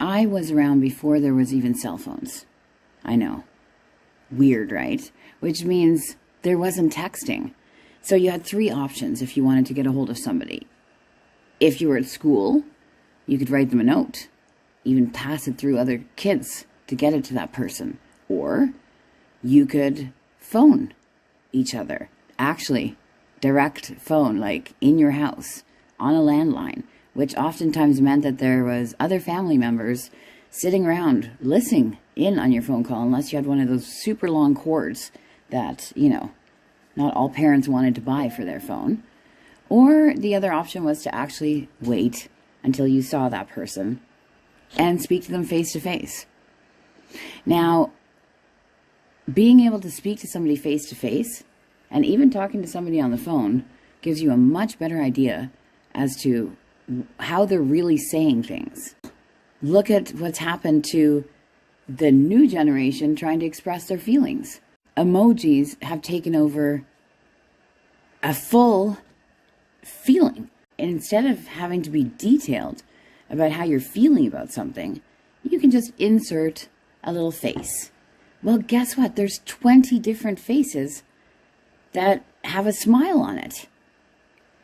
I was around before there was even cell phones. I know. Weird, right? Which means there wasn't texting. So you had 3 options if you wanted to get a hold of somebody. If you were at school, you could write them a note, even pass it through other kids to get it to that person. Or you could phone each other. Actually, direct phone, like in your house, on a landline, which oftentimes meant that there was other family members sitting around listening in on your phone call, unless you had one of those super long cords that, you know, not all parents wanted to buy for their phone. Or the other option was to actually wait until you saw that person and speak to them face to face. Now, being able to speak to somebody face to face and even talking to somebody on the phone gives you a much better idea as to how they're really saying things. Look at what's happened to the new generation trying to express their feelings. Emojis have taken over a full feeling. And instead of having to be detailed about how you're feeling about something, you can just insert a little face. Well, guess what? There's 20 different faces that have a smile on it.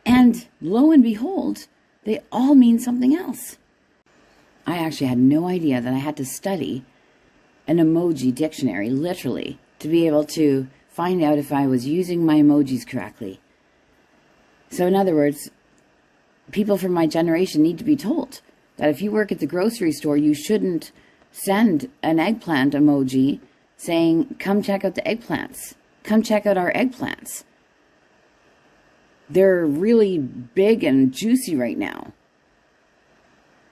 And lo and behold, they all mean something else. I actually had no idea that I had to study an emoji dictionary, literally, to be able to find out if I was using my emojis correctly. So in other words, people from my generation need to be told that if you work at the grocery store, you shouldn't send an eggplant emoji saying, come check out the eggplants. Come check out our eggplants. They're really big and juicy right now.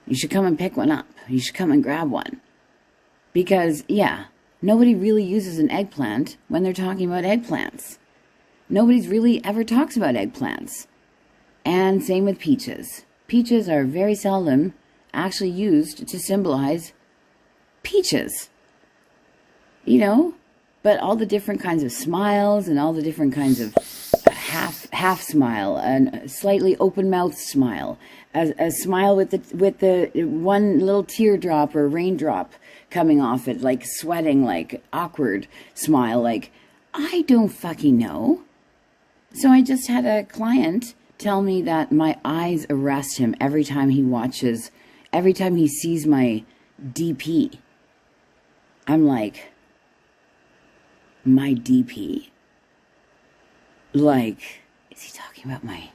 You should come and pick one up. You should come and grab one. Because, yeah, nobody really uses an eggplant when they're talking about eggplants. Nobody's really ever talks about eggplants. And same with peaches. Peaches are very seldom actually used to symbolize peaches. You know, but all the different kinds of smiles and all the different kinds of half smile, and slightly open mouth smile, a smile with the one little teardrop or raindrop coming off it, like sweating, like awkward smile, like I don't fucking know. So I just had a client tell me that my eyes arrest him every time he sees my DP. I'm like, my DP? Like, is he talking about my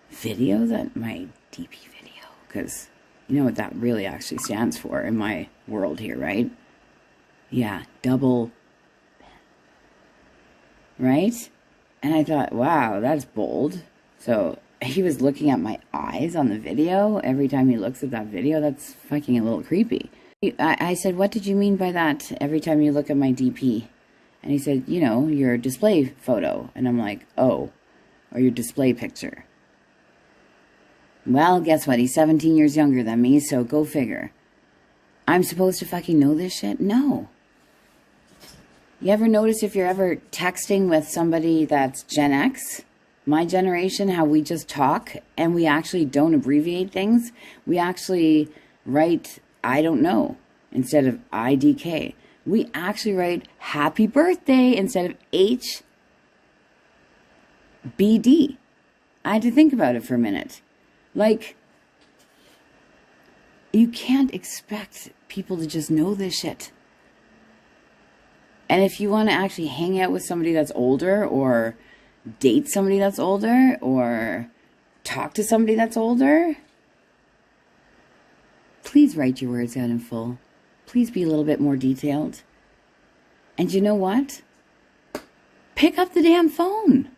video? My DP video? Because you know what that really actually stands for in my world here, right? Yeah, double pen. Right? And I thought, wow, that's bold. So he was looking at my eyes on the video. Every time he looks at that video, that's fucking a little creepy. I said, what did you mean by that? Every time you look at my DP? And he said, you know, your display photo. And I'm like, oh, or your display picture. Well, guess what? He's 17 years younger than me, so go figure. I'm supposed to fucking know this shit? No. You ever notice if you're ever texting with somebody that's Gen X, my generation, how we just talk and we actually don't abbreviate things? We actually write, I don't know, instead of IDK. We actually write happy birthday instead of HBD. I had to think about it for a minute. Like, you can't expect people to just know this shit. And if you want to actually hang out with somebody that's older, or date somebody that's older, or talk to somebody that's older, please write your words out in full. Please be a little bit more detailed. And you know what? Pick up the damn phone.